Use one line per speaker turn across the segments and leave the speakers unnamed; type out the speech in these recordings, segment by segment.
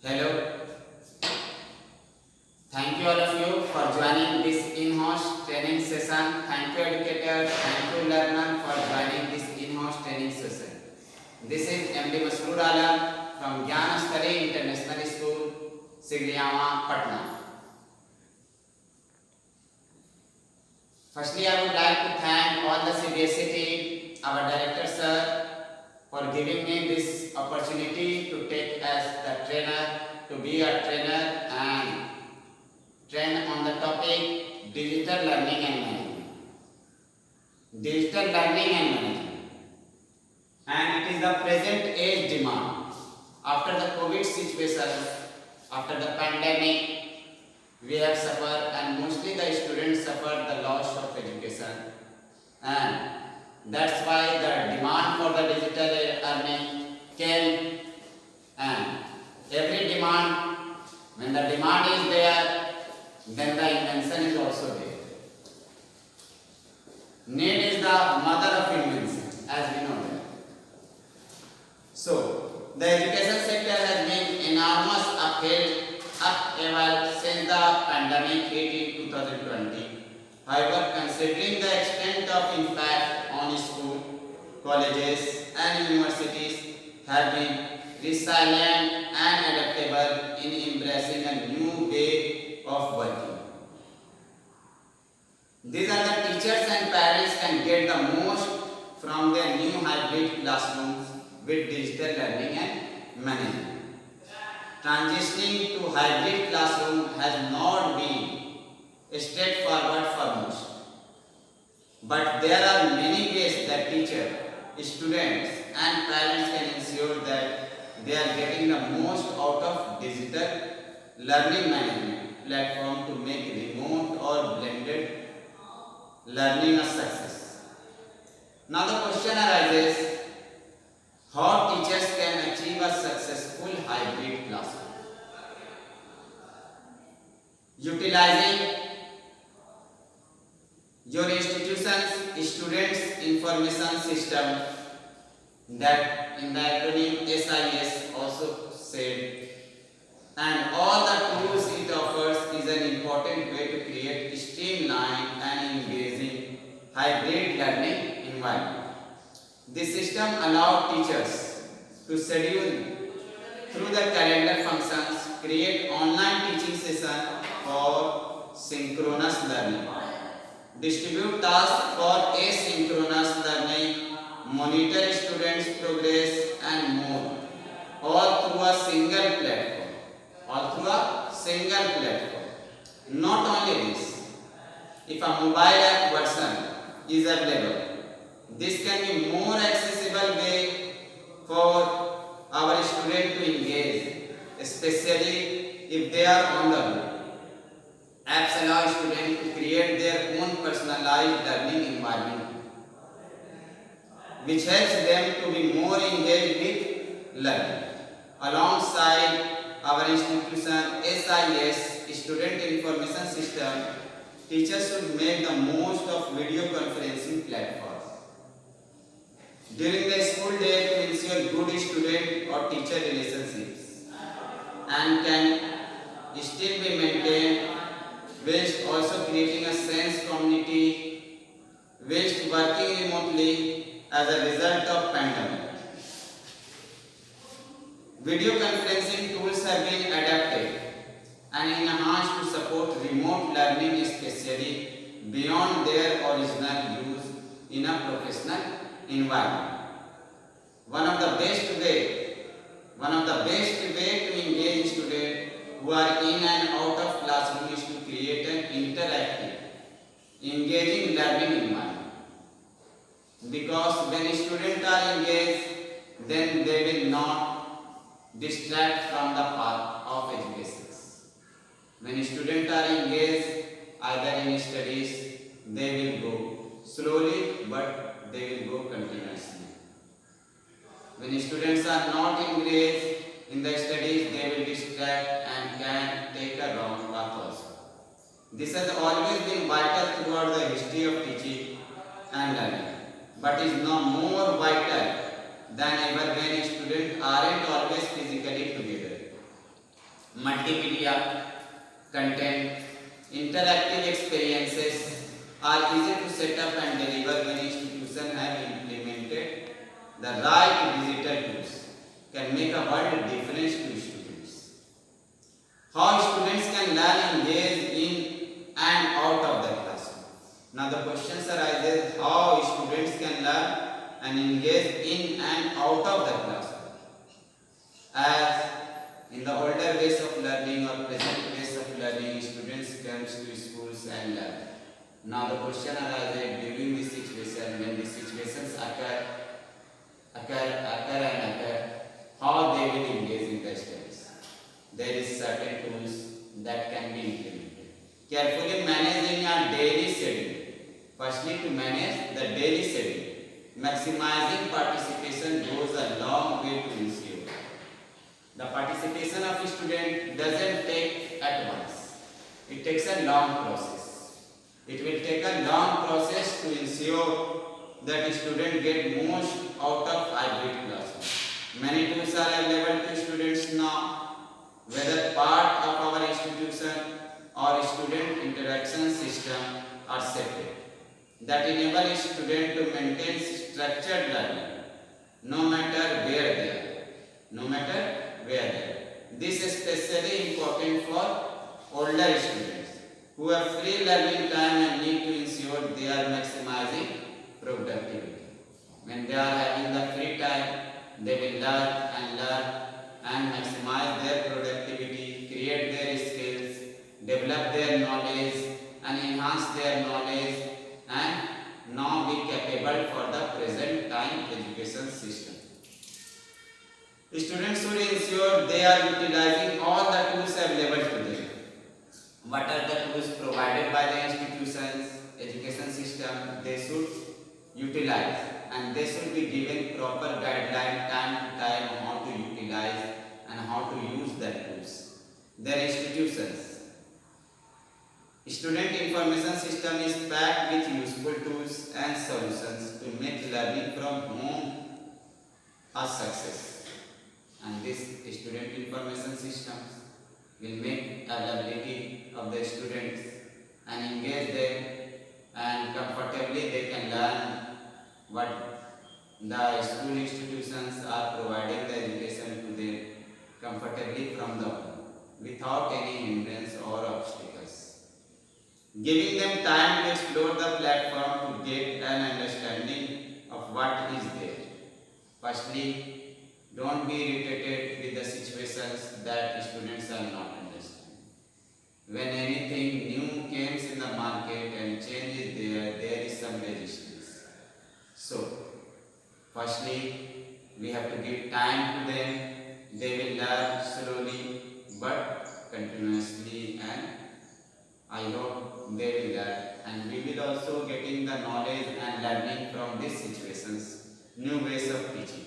Hello, thank you all of you for joining this in-house training session. Thank you educator, thank you learner for joining this in-house training session. This is MD Masroor Alam from Gyan Study International School, Sigriyama, Patna. Firstly, I would like to thank all the CBSE team, our director sir, for giving me this opportunity to take as the trainer, to be a trainer and train on the topic digital learning and management. Digital learning and management. And it is the present age demand. After the COVID situation, after the pandemic, we have suffered and mostly the students suffer the loss of education. And that's why the demand for the digital earning came, and every demand, when the demand is there, then the invention is also there. Need is the mother of invention, as we know that. So, the education sector has been enormous upheaval since the pandemic hit in 2020. However, considering the extent of impact on school, colleges and universities have been resilient and adaptable in embracing a new way of working. These are the teachers and parents can get the most from their new hybrid classrooms with digital learning and management. Transitioning to hybrid classroom has not been straightforward for most. But there are many ways that teachers, students and parents can ensure that they are getting the most out of digital learning management platform to make remote or blended learning a success. Now the question arises, how teachers can achieve a successful hybrid classroom? Utilizing your institution's students information system, that in the acronym SIS also said, and all the tools it offers is an important way to create streamlined and engaging hybrid learning environment. This system allows teachers to schedule through the calendar functions, create online teaching sessions for synchronous learning, distribute tasks for asynchronous learning, monitor students' progress and more, all through a single platform. Not only this, if a mobile app version is available, this can be more accessible way for our students to engage, especially if they are on the go. Apps allow students to create their own personalized learning environment, which helps them to be more engaged with learning. Alongside our institution SIS, Student Information System, teachers should make the most of video conferencing platforms during the school day to ensure good student or teacher relationships, and can still be maintained whilst also creating a sense community whilst working remotely as a result of pandemic. Video conferencing tools have been adapted and enhanced to support remote learning, especially beyond their original use in a professional environment. One of the best way to engage students who are in and out of classroom is to create an interactive, engaging learning environment. Because when students are engaged, then they will not distract from the path of education. When students are engaged either in studies, they will go slowly but they will go continuously. When students are not engaged in the studies, they will distract and can take a wrong path also. This has always been vital throughout the history of teaching and learning, but is now more vital than ever when students aren't always physically together. multimedia content, interactive experiences are easy to set up and deliver when institutions have implemented the right digital tools can make a world difference to students. How students can learn, engage in and out of the classroom. Now the questions arises how students can learn and engage in and out of the classroom. As in the older ways of learning or present ways of learning, students come to schools and learn. Now the question arises during this situation, when these situations occur, how they will engage in the studies. There is certain tools that can be implemented. Carefully managing a daily schedule. Firstly, to manage the daily schedule. Maximizing participation goes a long way to ensure the participation of a student doesn't take at once. It takes a long process. It will take a long process to ensure that a student get most out of hybrid classroom. Many tools are available to students now, whether part of our institution or student interaction system are separate, that enable a student to maintain structured learning no matter where they are. No matter where they are. This is especially important for older students who have free learning time and need to ensure they are maximizing productivity. When they are having the free time, they will learn and maximize their productivity, create their skills, develop their knowledge and enhance their knowledge and now be capable for the present time education system. Students should ensure they are utilizing all the tools available to them. What are the tools provided by the institutions, education system? They should utilize and they should be given proper guideline time to time how to utilize and how to use the tools. Their institutions. Student information system is packed with useful tools and solutions to make learning from home a success. And this student information systems will make availability of the students and engage them and comfortably they can learn what the school institutions are providing the education to them comfortably from the home without any hindrance or obstacles. Giving them time to explore the platform to get an understanding of what is there. Firstly, don't be irritated with the situations that students are not understanding. When anything new comes in the market and change is there, there is some resistance. So, firstly, we have to give time to them. They will learn slowly but continuously and I hope they will learn. And we will also getting the knowledge and learning from these situations, new ways of teaching.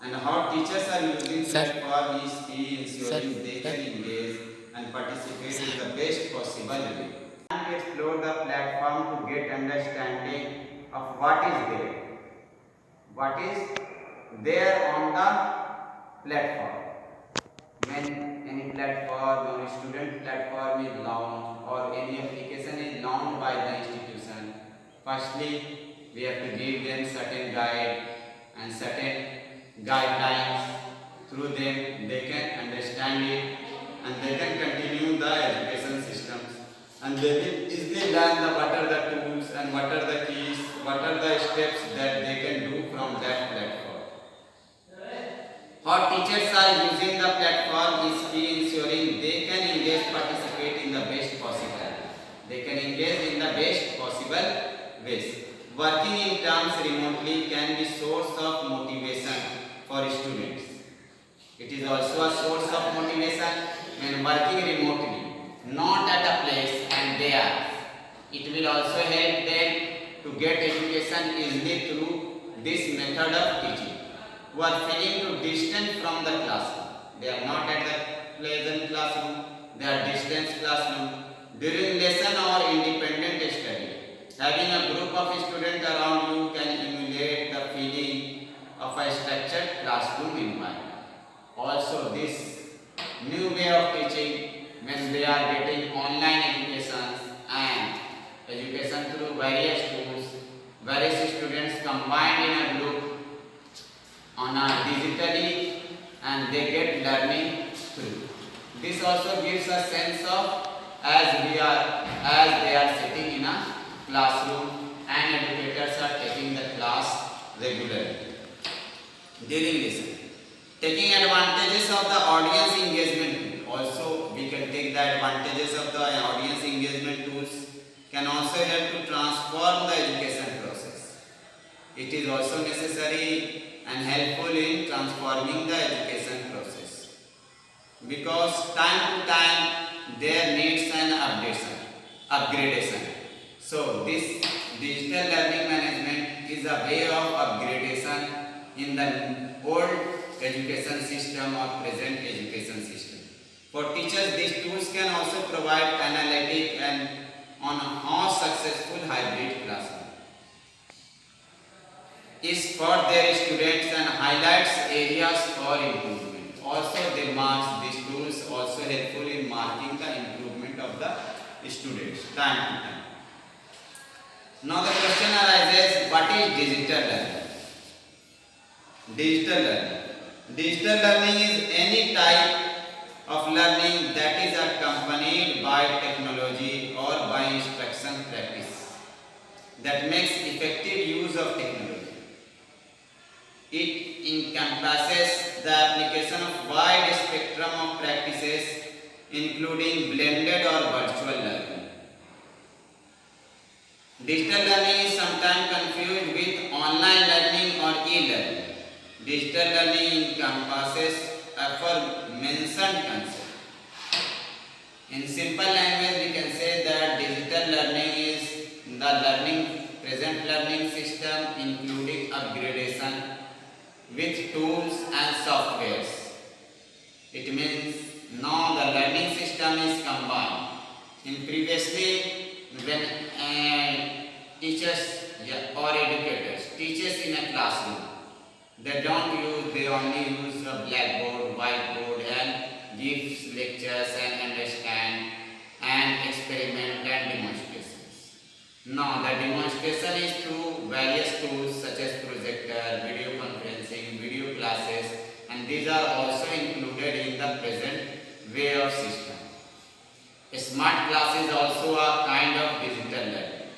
And how teachers are using platform is key ensuring they can engage and participate in the best possible way. And explore the platform to get understanding of what is there. What is there on the platform. When any platform or student platform is launched or any application is launched by the institution, firstly we have to give them certain guide and certain guidelines. Through them they can understand it and they can continue the education systems and they will easily learn the what are the tools and what are the keys, what are the steps that they can do from that platform. How teachers are using the platform is key ensuring they can engage, participate in the best possible. They can engage in the best possible ways. Working in terms remotely can be source of motivation for students. It is also a source of motivation when working remotely, not at a place and there. It will also help them to get education easily through this method of teaching. Who are feeling too distant from the classroom. They are not at the pleasant classroom, they are distant classroom. During lesson or independent study, having a group of students around you can emulate the feeling of a structured classroom environment. Also this new way of teaching when they are getting online education and education through various tools. Various students combined in a group on a digitally and they get learning through. This also gives a sense of as they are sitting in a classroom and educators are taking the class regularly during lesson. Taking advantages of the audience engagement also we can take the advantages of the audience engagement tools can also help to transform the education process. It is also necessary and helpful in transforming the education process because time to time there needs an upgradation. So this digital learning management is a way of upgradation in the old education system or present education system. For teachers, these tools can also provide analytic and on how successful hybrid classroom is for their students and highlights areas for improvement. Also, they mark these tools also helpful in marking the improvement of the students time to time. Now the question arises, what is digital learning? Digital learning. Digital learning is any type of learning that is accompanied by technology or by instruction practice that makes effective use of technology. It encompasses the application of wide spectrum of practices including blended or virtual learning. Digital learning is sometimes confused with online learning or e-learning. Digital learning encompasses aforementioned concept. In simple language, we can say that digital learning is the present learning system including upgradation with tools and softwares. It means now the learning system is combined. In previously, when teachers or educators teaches in a classroom, they only use a blackboard, whiteboard and gives lectures and understand and experiment and demonstrations. Now the demonstration is through various tools such as projector, video conferencing, video classes, and these are also included in the present way of system. A smart class is also a kind of digital learning.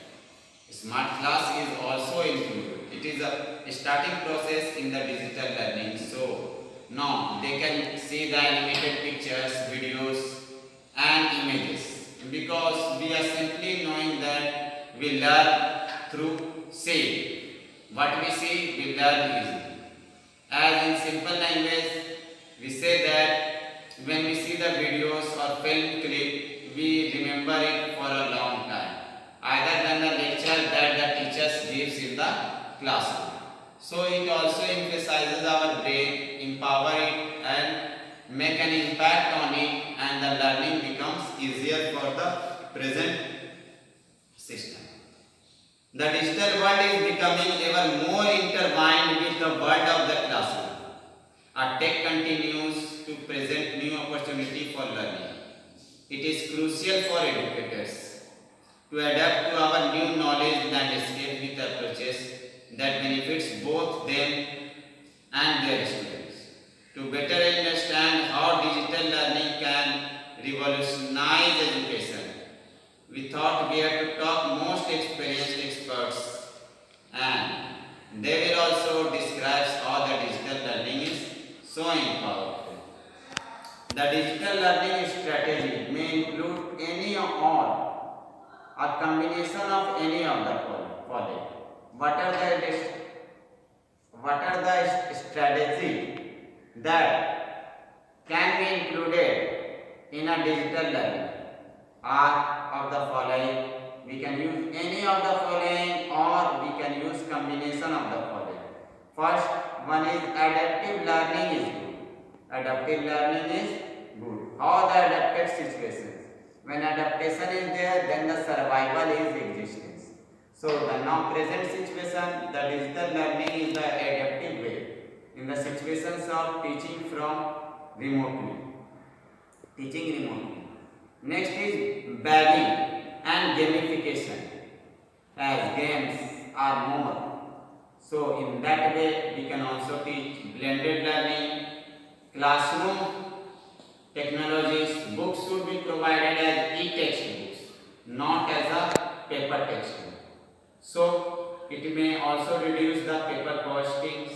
Smart class is also included. It is a starting process in the digital learning. So now they can see the animated pictures, videos and images because we are simply knowing that we learn through seeing. What we see, we learn easily. As in simple language, we say that when we see the videos or film clip, we remember it for a long time, either than the lecture that the teachers gives in the classroom. So it also emphasizes our brain, empower it and make an impact on it, and the learning becomes easier for the present system. The digital world is becoming ever more intertwined with the world of the classroom. Our tech continues to present new opportunity for learning. It is crucial for educators to adapt to our new knowledge landscape with approaches that benefits both them and their students. To better understand how digital learning can revolutionize education, we thought we had to talk most experienced experts, and they will also describe how the digital learning is so powerful. The digital learning strategy may include any or a combination of any of the following. What are the strategy that can be included in a digital learning? Are of the following. We can use any of the following or we can use combination of the following. First one is adaptive learning is good. Adaptive learning is good. How the adapted situations? When adaptation is there, then the survival is existence. So the now present situation, the digital learning is the adaptive way in the situations of teaching from remotely. teaching remotely. Next is bagging and gamification, as games are more. So in that way we can also teach blended learning. Classroom technologies, books should be provided as e-textbooks, not as a paper textbook. So it may also reduce the paper costings.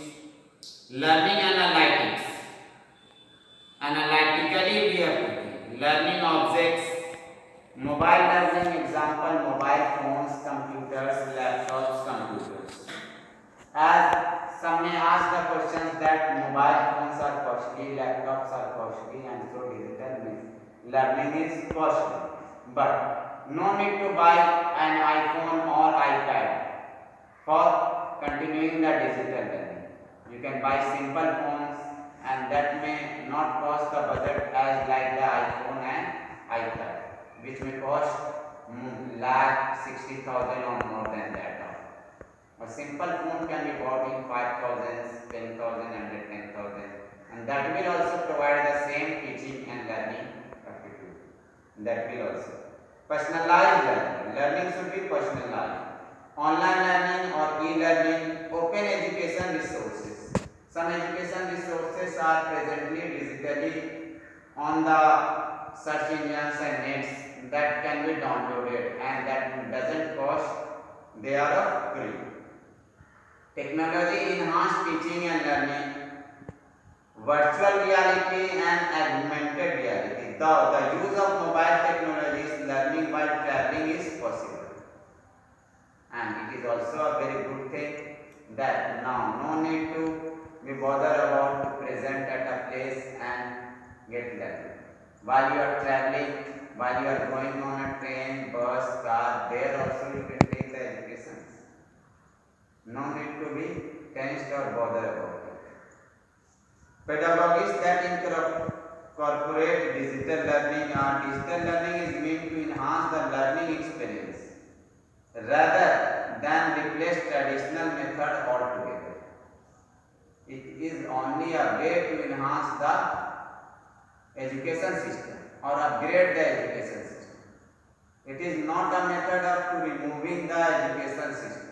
Learning analytics. Analytically we have to think. Learning objects, mobile learning example, mobile phones, computers, laptops, computers. As some may ask the questions that mobile phones are costly, laptops are costly, and so digital learning is costly. But no need to buy an iPhone or iPad for continuing the digital learning. You can buy simple phones and that may not cost the budget as like the iPhone and iPad, which may cost lakh 60,000 or more than that. A simple phone can be bought in 5,000, 10,000 and 10,000, and that will also provide the same teaching and learning aptitude. That will also. Personalized learning. Learning should be personalized. Online learning or e-learning, open education resources. Some education resources are presently digitally on the search engines and nets that can be downloaded and that doesn't cost. They are free. Technology enhanced teaching and learning, virtual reality and augmented reality. The use of mobile technologies learning while traveling is possible. And it is also a very good thing that now no need to be bothered about to present at a place and get learning. While you are traveling, while you are going on a train, bus, car, there also you can take the education. No need to be tensed or bothered about it. Pedagogies that incorporate digital learning or digital learning is meant to enhance the learning experience rather than replace traditional method altogether. It is only a way to enhance the education system or upgrade the education system. It is not a method of removing the education system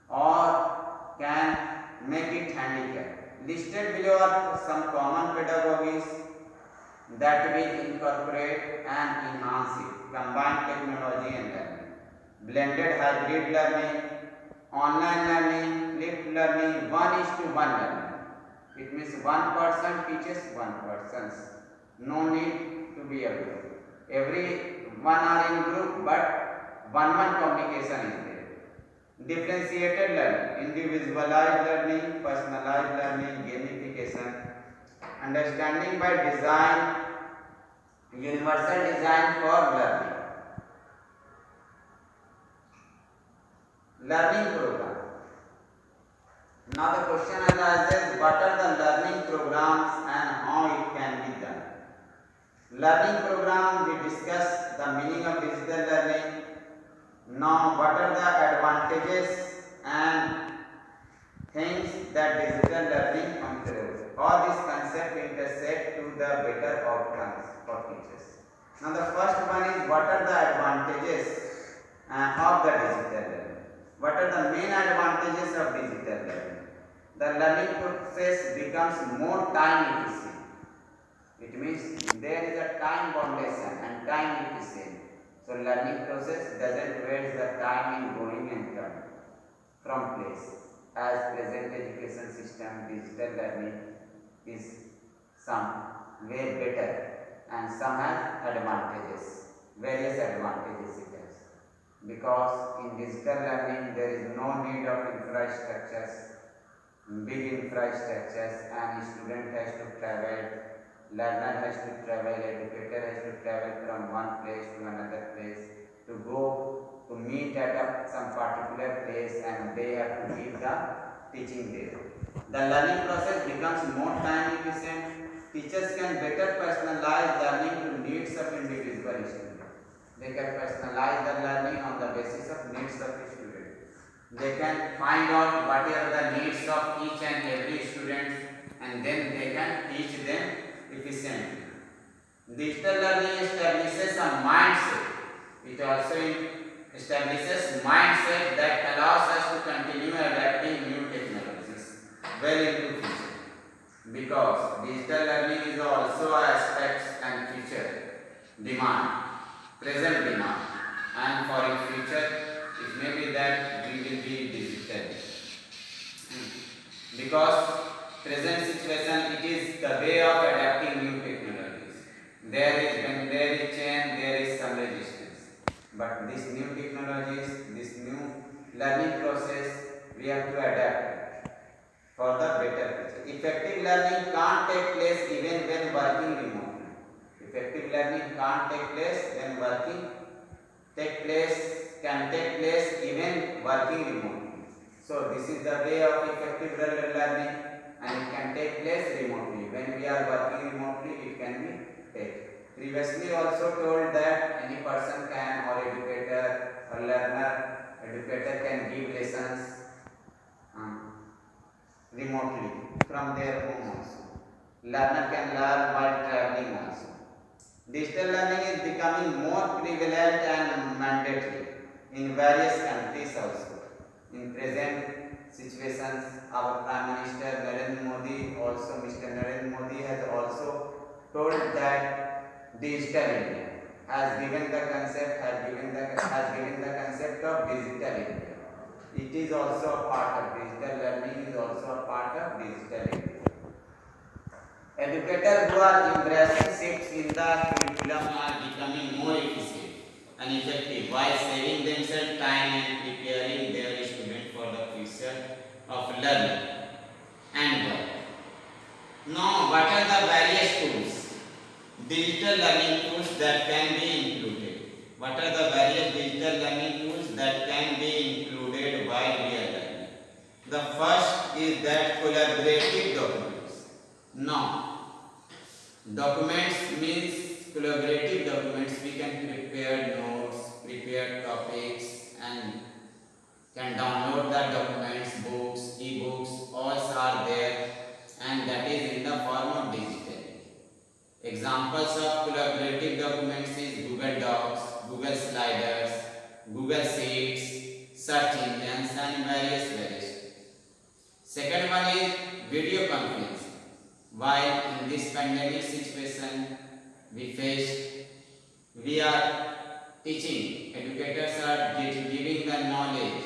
or can make it handicapped. Listed below are some common pedagogies that will incorporate and enhance it. Combined technology and learning, blended hybrid learning, online learning, flipped learning, 1:1 learning. It means one person teaches one person. No need to be a group. Everyone are in group, but one communication is there. Differentiated learning, individualized learning, personalized learning, gamification, understanding by design, universal design for learning. Learning program. Now the question arises, what are the learning programs and how it can be done? Learning program, we discuss the meaning of digital learning. Now what are the advantages and things that digital learning improves? All these concepts intersect to the better outcomes for teachers. Now the first one is, what are the advantages of the digital learning? What are the main advantages of digital learning? The learning process becomes more time efficient. It means there is a time foundation and time efficient. So learning process doesn't waste the time in going and coming from place. As present education system, digital learning is some way better and some have advantages, various advantages it has. Because in digital learning there is no need of infrastructures, big infrastructures, and student has to travel, learner has to travel, educator has to travel from one place to another place to go to meet at some particular place, and they have to give the teaching there. The learning process becomes more time efficient. Teachers can better personalize learning to needs of individual student. They can personalize the learning on the basis of needs of the student. They can find out what are the needs of each and every student, and then they can teach them efficiently. Digital learning establishes a mindset. It also establishes mindset that allows us to continue adapting new technologies well into future. Because digital learning is also aspects and future demand, present demand, and for in future it may be that we will be digital. Because present situation it is the way of adapting new technologies. When there is change, there is some resistance. But these new technologies, this new learning process, we have to adapt for the better future. Effective learning can't take place even when working remotely. Effective learning can't take place when working can take place even working remotely. So this is the way of effective learning, and it can take place remotely. When we are working remotely, it can be taken. Previously also told that any person can, or educator or educator can give lessons remotely from their home also. Learner can learn while traveling also. Digital learning is becoming more prevalent and mandatory in various countries also. In present situations, our Prime Minister Narendra Modi, also Mr. Narendra Modi has also told that digital India has given the concept of digital India. It is also a part of digital learning, is also a part of digital India. Educators who are embracing shifts in the curriculum are becoming more efficient and effective while saving themselves time and preparing their students for the future of learning and work. Now, what are the various tools? Digital learning tools that can be included. What are the various digital learning tools that can be included while we are learning? The first is that collaborative documents. Now, documents means collaborative documents. We can prepare notes, prepare topics, and can download the documents, books, e-books, all are there, and that is in the form of digital. Examples of collaborative documents is Google Docs, Google Sliders, Google Sheets, search engines, and various. Second one is video conferencing. While in this pandemic situation we are teaching, educators are giving the knowledge,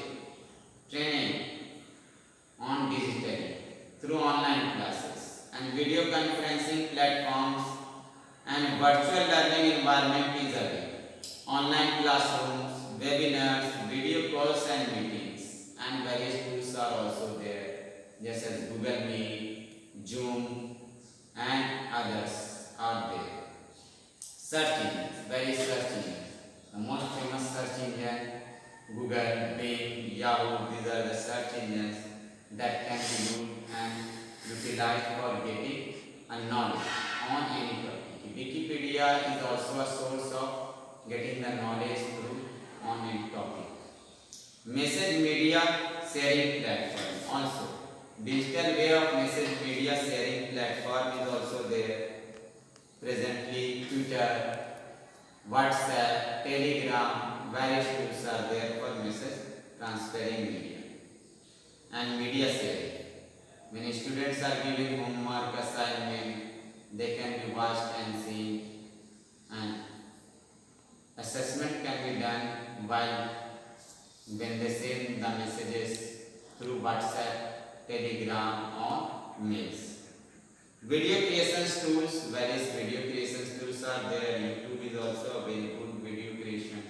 training on digitally through online classes and video conferencing platforms and virtual learning environment is available. Online classrooms, webinars, video calls and meetings, and various tools are also there, just as Google Meet, Zoom, and others are there. Search engines, various search engines. The most famous search engine, Google, Bing, Yahoo, these are the search engines that can be used and utilized for getting a knowledge on any topic. Wikipedia is also a source of getting the knowledge through on any topic. Message media sharing platform also. Digital way of message media sharing platform is also there. Presently, Twitter, WhatsApp, Telegram, various tools are there for message transferring media and media sharing. When students are giving homework assignment, they can be watched and seen, and assessment can be done while when they send the messages through WhatsApp, Telegram, or mails. Video creation tools, various video creation tools are there. YouTube is also a very good video creation.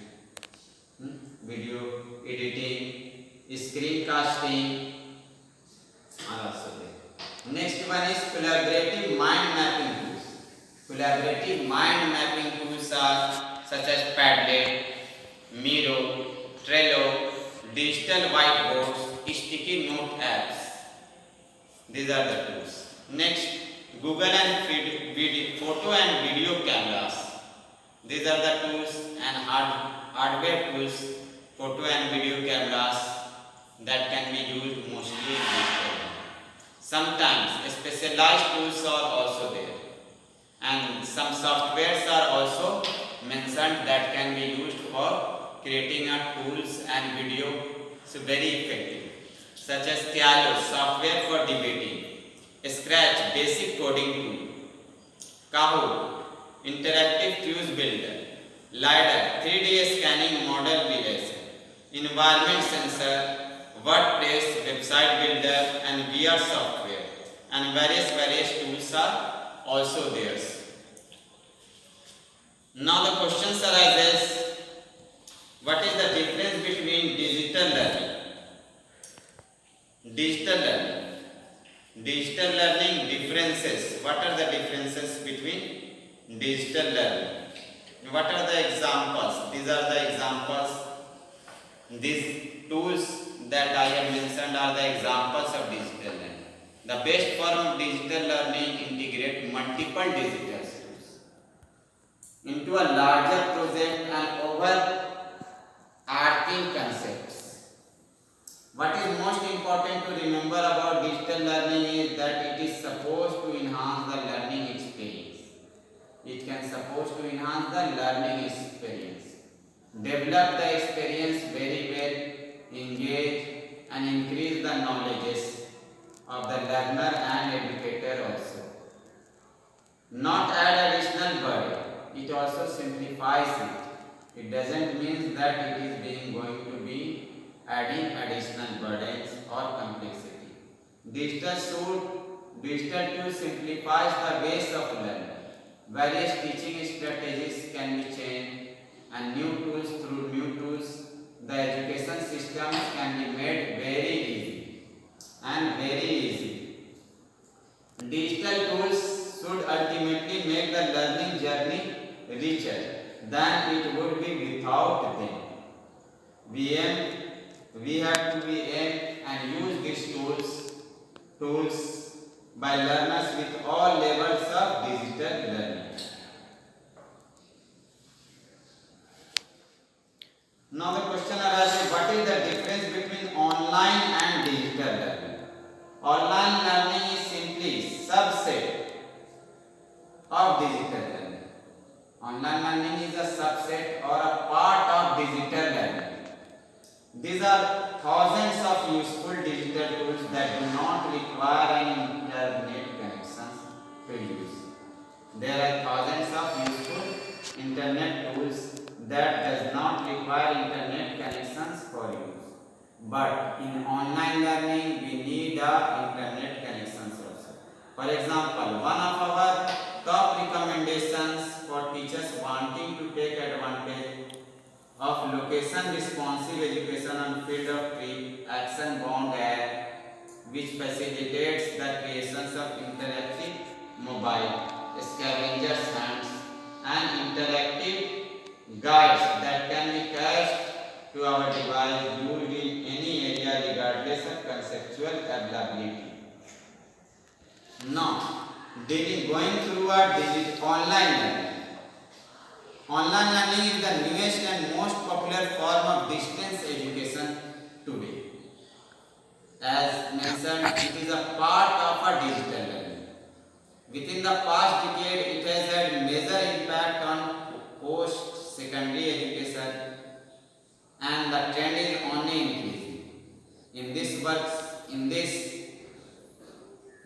Video editing, screencasting are also there. Next one is collaborative mind mapping tools. Collaborative mind mapping tools are such as Padlet, Miro, Trello, digital whiteboards, sticky note apps. These are the tools. Next, Google and photo and video cameras. These are the tools and hardware tools, photo and video cameras that can be used mostly digitally. Sometimes specialized tools are also there, and some softwares are also mentioned that can be used for creating a tools and video so very effective, such as Tialo, software for debating, Scratch, basic coding tool, Kahoot, interactive fuse builder, LiDAR, 3D scanning model relation, environment sensor, WordPress, website builder and VR software, and various tools are also there. Now the questions arises, what is the difference between digital learning? Digital learning. Digital learning differences. What are the differences between digital learning? What are the examples? These are the examples. These tools that I have mentioned are the examples of digital learning. The best form of digital learning integrate multiple digital tools into a larger project and overarching concepts. What is most important to remember about digital learning is that it is supposed to enhance the learning experience. It can supposed to enhance the learning experience, develop the experience very well, engage and increase the knowledges of the learner and educator also. Not add additional burden, it also simplifies it. It doesn't mean that it is being going to be adding additional burdens or complexity. Digital tool simplifies the ways of learning. Various teaching strategies can be changed and through new tools, the education systems can be made very easy and very easy. Digital tools should ultimately make the learning journey richer than it would be without them. We have to be aim and use these tools by learners with all levels of digital learning. Now the question arises, what is the difference between online and digital learning? Online learning is simply subset of digital learning. Online learning is a subset or a part of digital learning. These are thousands of useful digital tools that do not require any internet connections to use. There are thousands of useful internet tools that does not require internet connections for use. But in online learning, we need internet connections also. For example, one of our top recommendations for teachers wanting to take advantage of location responsive education on field of trip action bound app, which facilitates the creations of interactive mobile scavenger hunts and interactive guides that can be cached to our device used in any area regardless of conceptual availability. Now, going through a online learning. Online learning is the newest and most popular form of distance education today. As mentioned, it is a part of a digital learning. Within the past decade, it has had major impact on post-secondary education, and the trend is only increasing. In this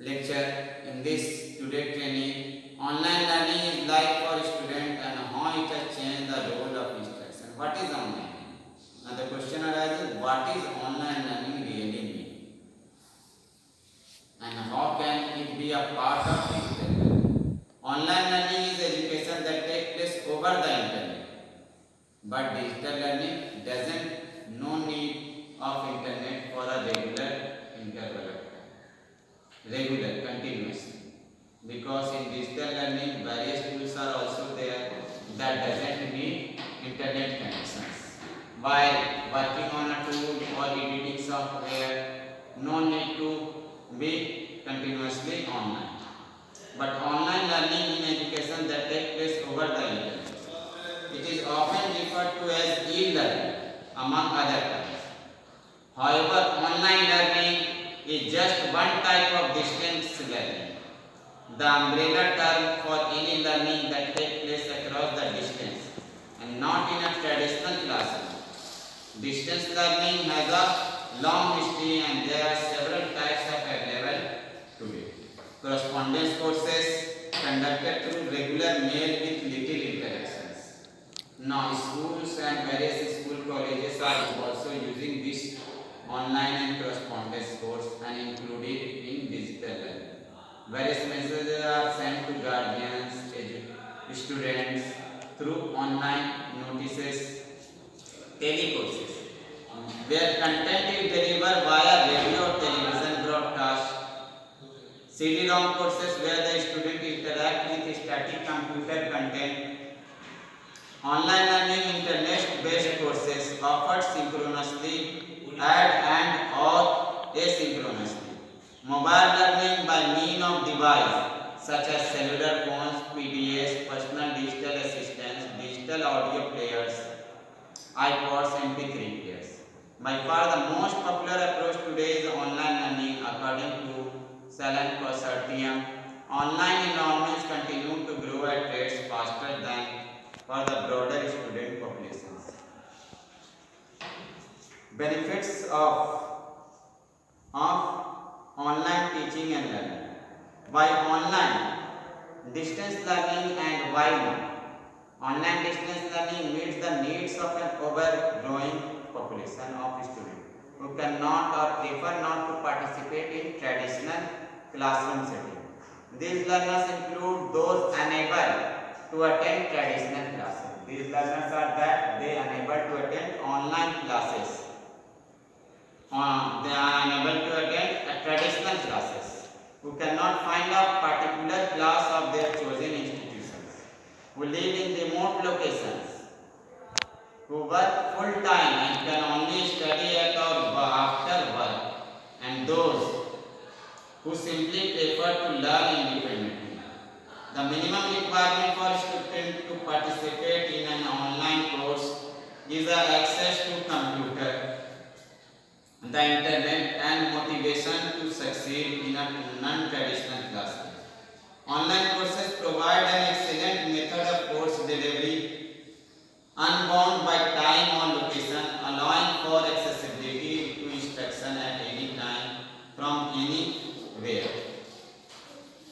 lecture, in this today training, online learning is like for students and how it has changed the role of instruction. What is online? Now the question arises, what is online learning really mean? And how can it be a part of digital learning? Online learning is education that takes place over the internet. But digital learning doesn't no need of internet for a regular interval of time. Regular, continuously. Because in digital learning, various tools are also there that doesn't need internet connections. While working on a tool or editing software, no need to be continuously online. But online learning in education that takes place over the internet. It is often referred to as e-learning among other terms. However, online learning is just one type of distance learning. the umbrella term for any learning that takes place across the distance and not in a traditional classroom. Distance learning has a long history and there are several types of available today. Correspondence courses conducted through regular mail with little interactions. Now schools and various school colleges are also using this online and correspondence course and included in digital learning. Various messages are sent to guardians, students through online notices, telecourses, where content is delivered via radio or television broadcast. CD-ROM courses where the student interact with static computer content. Online learning internet-based courses offered synchronously and or asynchronously. Mobile learning by means of device such as cellular phones, PDAs, personal digital assistants, digital audio players, iPods, MP3 players. By far the most popular approach today is online learning according to Salon Consortium. Online enrollments continue to grow at rates faster than for the broader student populations. Benefits of online teaching and learning. Why online distance learning and why not? Online distance learning meets the needs of an ever-growing population of students who cannot or prefer not to participate in traditional classroom setting. These learners include those unable to attend traditional classes. These learners are that they are unable to attend online classes. They are unable to attend traditional classes. Who cannot find a particular class of their chosen institutions. Who live in remote locations. Who work full time and can only study at or after work. And those who simply prefer to learn independently. The minimum requirement for students to participate in an online course is access to computer, the internet and motivation to succeed in a non-traditional classroom. Online courses provide an excellent method of course delivery, unbound by time or location, allowing for accessibility to instruction at any time from anywhere.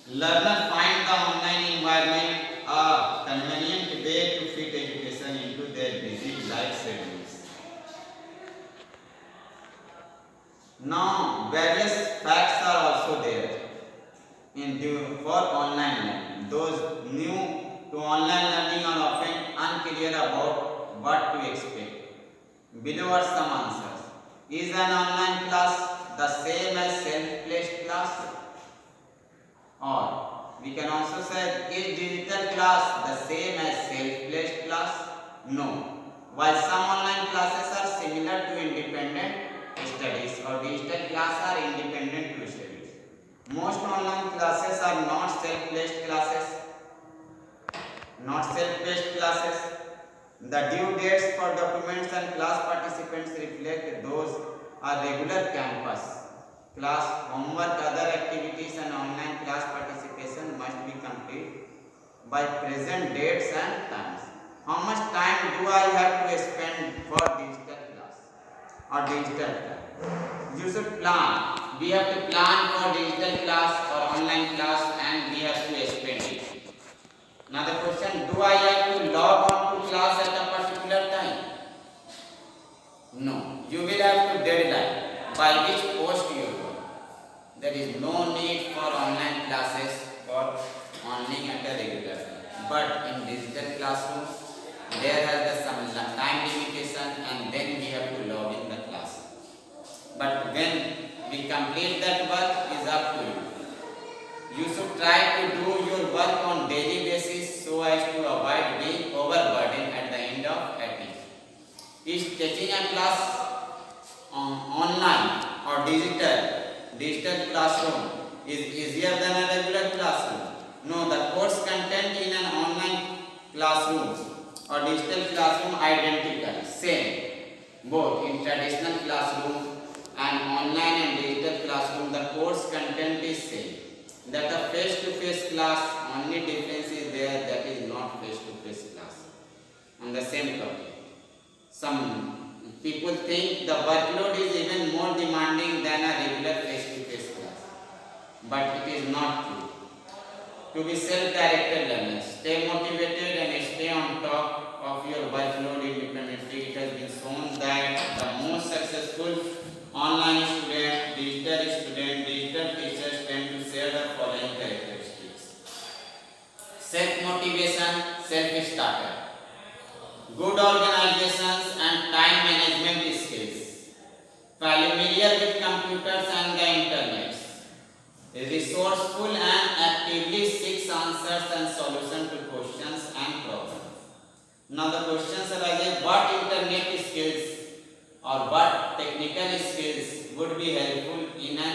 Learners find the online environment a convenient way to fit education into their busy life schedules. Now, various facts are also there for online learning. Those new to online learning are often unclear about what to expect. Below are some answers. Is an online class the same as self-paced class? Or we can also say, is digital class the same as self-paced class? No. While some online classes are similar to independent studies or digital class are independent to studies. Most online classes are not self-paced classes. The due dates for documents and class participants reflect those are regular campus class, homework, other activities and online class participation must be complete by present dates and times. How much time do I have to spend for digital class or digital class? You should plan. We have to plan for digital class or online class and we have to spend it. Another question, do I have to log on to class at a particular time? No. You will have to deadline by which post you go. There is no need for online classes for only at a regular time. But in digital classrooms, there has some time limitation and then we have to log in the class. But when we complete that work is up to you. You should try to do your work on daily basis so as to avoid being overburdened at the end of it. Is taking a class online or digital classroom is easier than a regular classroom? No, the course content in an online classroom or digital classroom identical, same. Both in traditional classroom and online and digital classroom, the course content is same. that a face-to-face class, only difference is there, that is not face-to-face class on the same topic. Some people think the workload is even more demanding than a regular face-to-face class, but it is not true. To be self-directed learners, stay motivated and stay on top of your workload independently. It has been shown that the most successful online student, digital teachers tend to share the following characteristics: self-motivation, self-starter, good organizations and time management skills, familiar with computers and the internet, resourceful and actively seeks answers and solutions to questions and problems. Now the questions arise: what internet skills or what technical skills would be helpful in a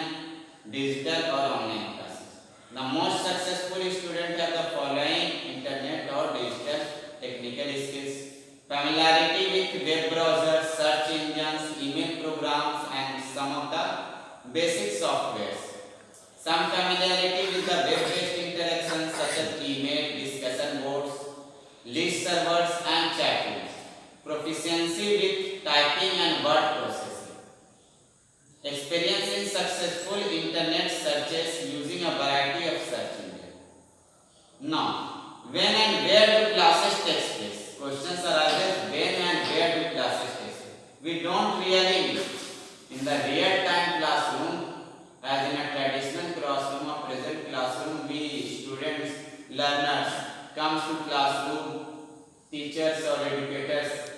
digital or online class? The most successful students have the following internet or digital technical skills: familiarity with web browsers, search engines, email programs and some of the basic softwares. Some familiarity with the web-based interactions such as email, discussion boards, list servers and chat tools. Proficiency with typing and word processing. Experience in successful internet searches using a variety of search engines. Now, when and where do classes take place? Questions arise: when and where do classes take place? We don't really in the real-time classroom. As in a traditional classroom or present classroom, we students, learners comes to classroom, teachers or educators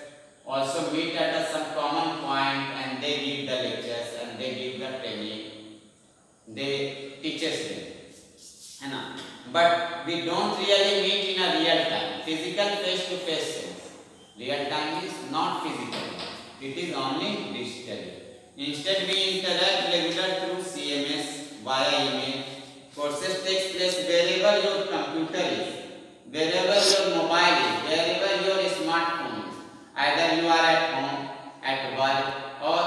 also meet at some common point and they give the lectures and they give the training, they teach us them. But we don't really meet in a real time, physical face-to-face sense. Real time is not physical, it is only digital. Instead, we interact regular through CMS via email. Courses takes place wherever your computer is, wherever your mobile is, wherever your smartphone is. Either you are at home, at work, or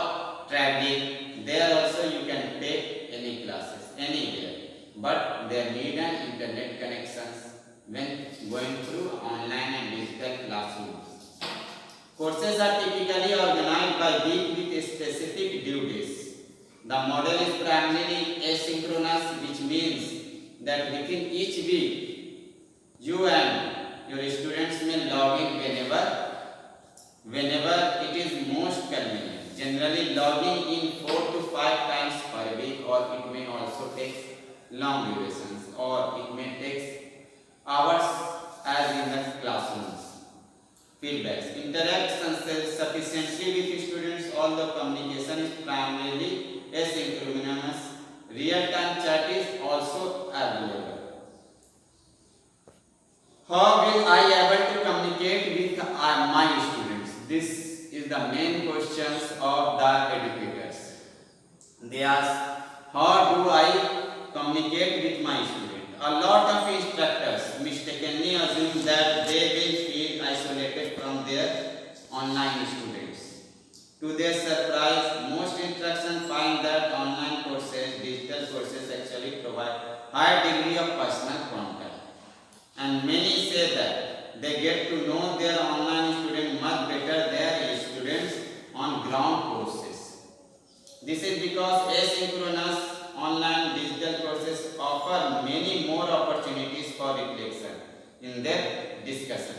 traveling. There also you can take any classes anywhere. But they need an internet connections when going through online and digital classrooms. Courses are typically organized by week with specific due days. The model is primarily asynchronous, which means that within each week, you and your students may log in whenever it is most convenient. Generally, logging in 4 to 5 times per week, or it may also take long durations, or it may take hours as in the classrooms. Feedbacks. Interact sufficiently with students, although communication is primarily asynchronous. Real-time chat is also available. How will I able to communicate with my students? This is the main questions of the educators. They ask, how do I communicate with my students? A lot of instructors mistakenly assume that they will feel isolated from their online students. To their surprise, most instructors find that online courses, digital courses actually provide high degree of personal contact. And many say that they get to know their online students much better than their students on ground courses. This is because asynchronous online digital courses offer many more opportunities for reflection in their discussion,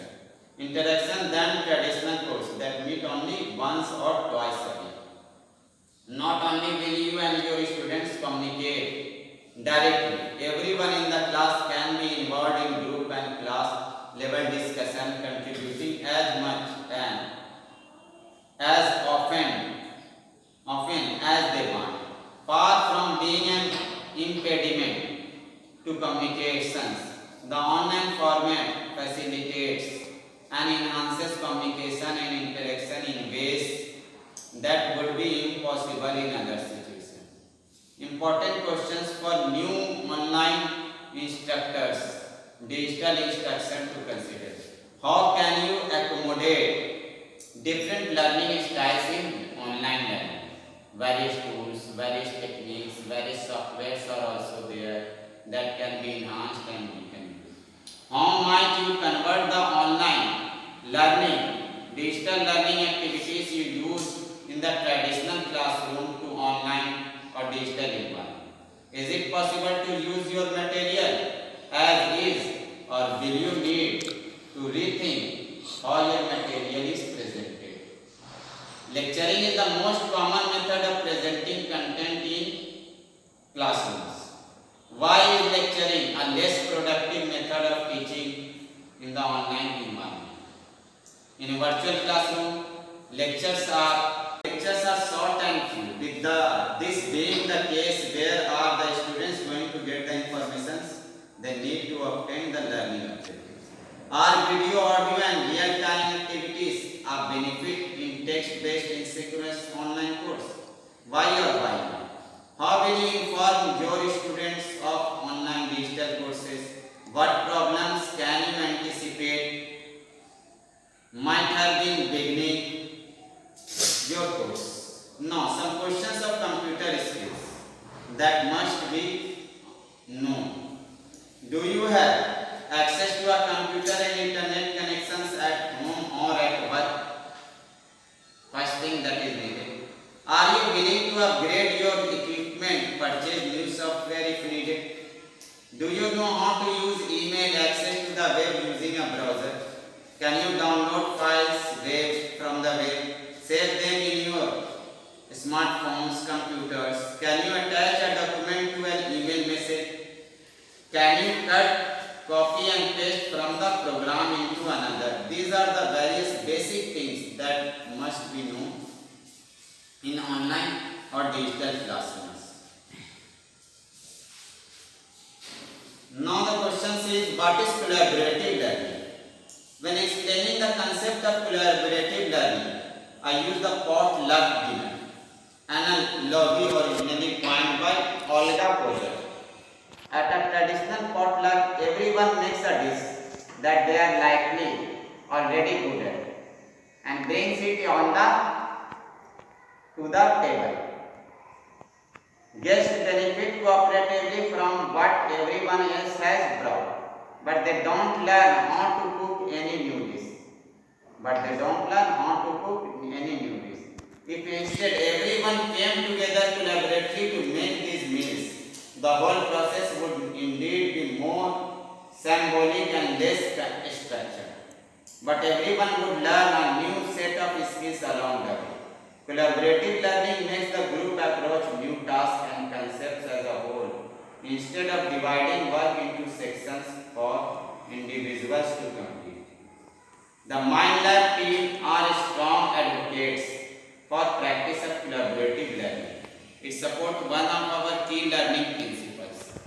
interaction than traditional courses that meet only once or twice a week. Not only will you and your students communicate directly, everyone in the class can be involved in group and class level discussion, contributing as much and as often as they want. Far from being an impediment to communications, the online format facilitates and enhances communication and interaction in ways that would be impossible in other situations. Important questions for new online instructors, digital instruction to consider. How can you accommodate different learning styles in online learning? Various tools, various techniques, various softwares are also there. that can be enhanced and we can use. How might you convert the online learning, digital learning activities you use in the traditional classroom to online or digital environment? Is it possible to use your material as is, or will you need to rethink how your material is presented? Lecturing is the most common method of presenting content in classrooms. Why is lecturing a less productive method of teaching in the online environment? In a virtual classroom, lectures are short and few. With this being the case, where are the students going to get the information they need to obtain the learning objectives? Are video, audio and real-time activities a benefit in text-based asynchronous online course? Why or why not? How will you inform your students of online digital courses? What problems can you anticipate might have been beginning your course? Now, some questions of computer skills that must be known. Do you have access to a computer and internet connections at home or at work? First thing that is needed. Are you willing to upgrade your equipment, purchase new software if needed? Do you know how to use email, access to the web using a browser? Can you download files from the web, save them in your smartphones, computers? Can you attach a document to an email message? Can you cut, copy and paste from the program into another? These are the various basic things that must be known in online or digital classrooms. Now the question is, what is collaborative learning? When explaining the concept of collaborative learning, I use the potluck dinner, an analogy originally coined by Olga Kozel. At a traditional potluck, everyone makes a dish that they are likely already good at and brings it to the table. Guests benefit cooperatively from what everyone else has brought, but they don't learn how to cook any new dish. If instead everyone came together collaboratively to make these meals, the whole process would indeed be more symbolic and less structured. But everyone would learn a new set of skills along the way. Collaborative learning makes the group approach new tasks and concepts as a whole, instead of dividing work into sections for individuals to complete. The MindLab team are strong advocates for practice of collaborative learning. It supports one of our key learning principles.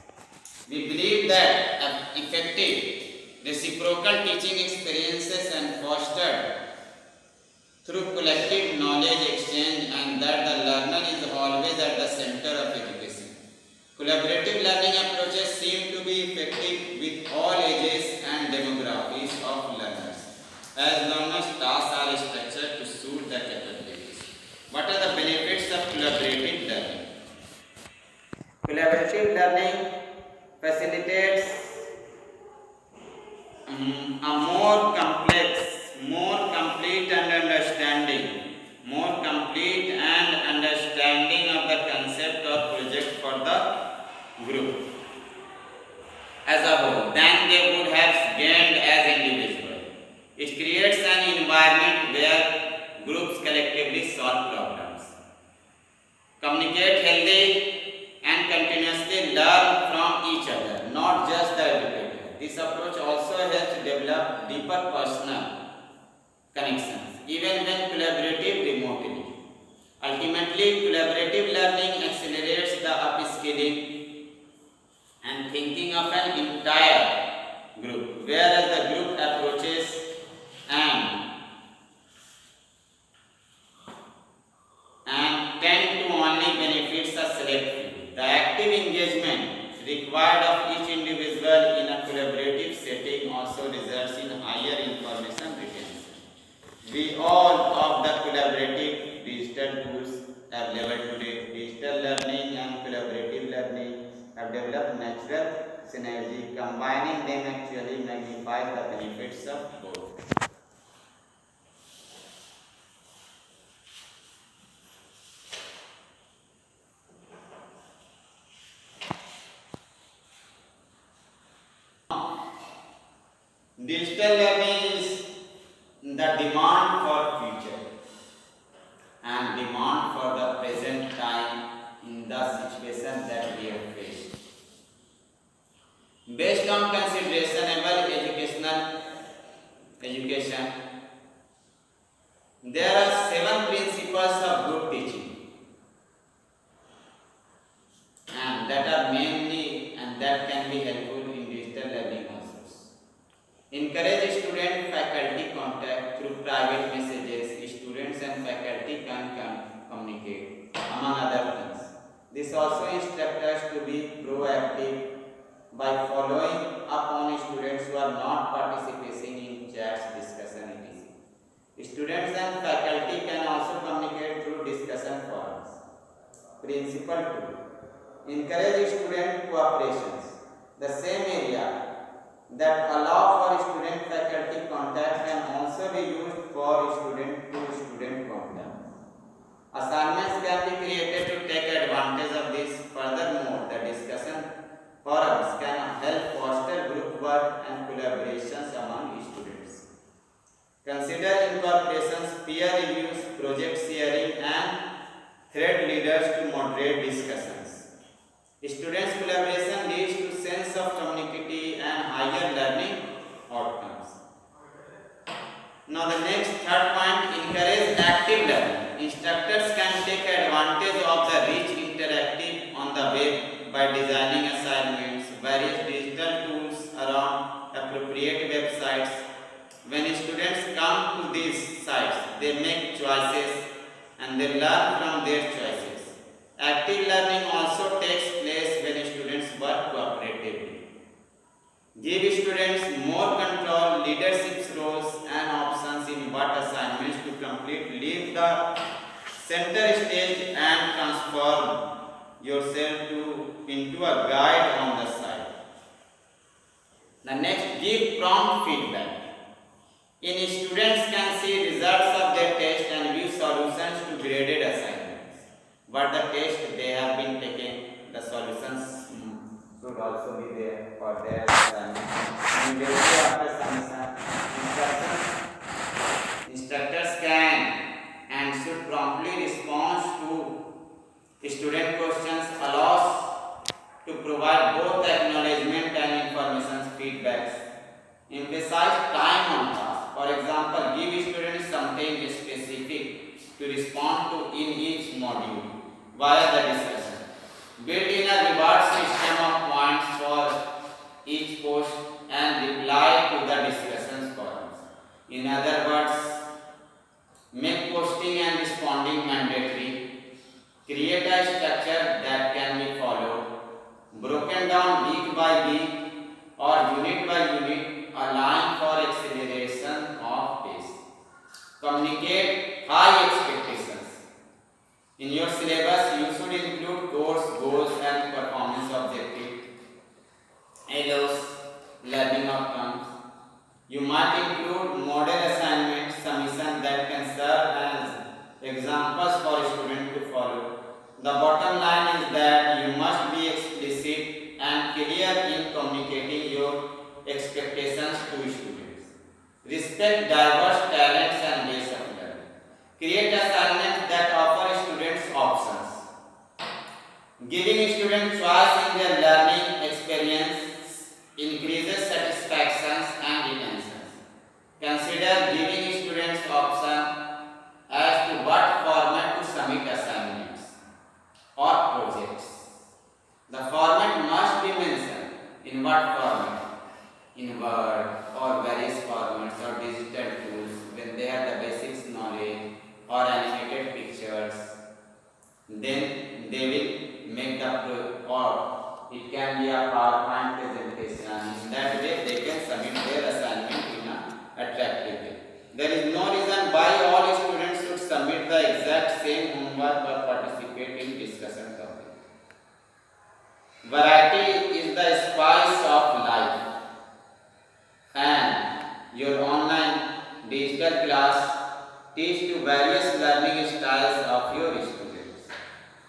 We believe that effective reciprocal teaching experiences and fostered through collective knowledge exchange, and that the learner is always at the center of education. Collaborative learning approaches seem to be effective with all ages and demographics of learners, as long as tasks are structured to suit their capabilities. What are the benefits of collaborative learning? Collaborative learning facilitates a more complete understanding of the concept or project for the group as a whole than they would have gained as individuals. It creates an environment where groups collectively solve problems, communicate healthy, and continuously learn from each other, not just the educator. This approach also helps develop deeper personal connections, even when collaborative remotely. Ultimately, collaborative learning accelerates the upskilling and thinking of an entire group, whereas the group approaches and tend to only benefits a select few. The active engagement required of each individual in a collaborative setting also results in higher information retention. We all of the collaborative digital tools available today, digital learning and collaborative learning have developed natural synergy. Combining them actually magnifies the benefits of both. Digital learning is the demand for future and demand for the present time in the situation that we have faced. Based on considerable education, there are 7 principles of good teaching, and that are mainly and that can be helpful in digital learning also. Encourage student faculty contact through private messages. Students and faculty can communicate among other things. This also instructs us to be proactive by following up on students who are not participating in chats, discussion, etc. Students and faculty can also communicate through discussion forums. Principle 2. Encourage student cooperations. The same area that allow for student faculty contact can also be used for student to student contact. Assignments can be created to take advantage of this. Furthermore, the discussion forums can help foster group work and collaborations among students. Consider incorporations, peer reviews, project sharing, and thread leaders to moderate discussions. Students' collaboration leads to sense of community and higher learning outcomes. Now the next third point, encourage active learning. Instructors can take advantage of the rich interactive on the web by designing assignments, various digital tools around appropriate websites. When students come to these sites, they make choices and they learn from their choices. Active learning also takes place when students work cooperatively. Give students more control, leadership roles, and options in what assignments to complete. Leave the center stage and transform yourself into a guide on the side. The next, give prompt feedback. Students can see results of their test and view solutions to graded assignments. What the test they have been taken, the solutions should also be there for their assignment. Immediately after submission, instructors can and should promptly respond to student questions, allows to provide both acknowledgement and information feedbacks. Emphasize time on task. For example, give students something specific to respond to in each module via the discussion. Build in a reward system of points for each post and reply to the discussion forums. In other words, make posting and responding mandatory. Create a structure that can be followed, broken down week by week or unit by unit, allowing for acceleration of pace. Communicate high expectations. In your syllabus, you should include course goals and performance objectives, ALOS, learning outcomes. You might include model assignments, submission that can serve as examples for students to follow. The bottom line is that you must be explicit and clear in communicating your expectations to students. Respect diverse talents and ways of learning. Create assignments that offer students options. Giving students choice in their learning experience increases satisfaction and retention. Consider giving students option as to what format to submit assignments or projects. The format must be mentioned. In what format? In Word or various formats or digital tools when they have the basics knowledge or animated pictures. Then they will make the or it can be a PowerPoint presentation. In that way they can submit their assignment in an attractive way. There is no reason why all students should submit the exact same homework or participate in discussion topic. Variety is is the spice of life, and your online digital class teach to various learning styles of your students.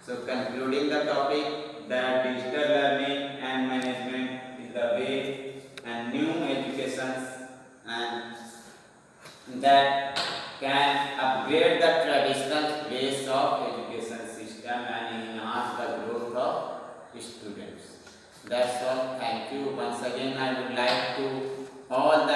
So concluding the topic that digital learning and management is the way and new educations and that can upgrade the traditional ways of education system and enhance the growth of students. That's all. Thank you. Once again, I would like to all the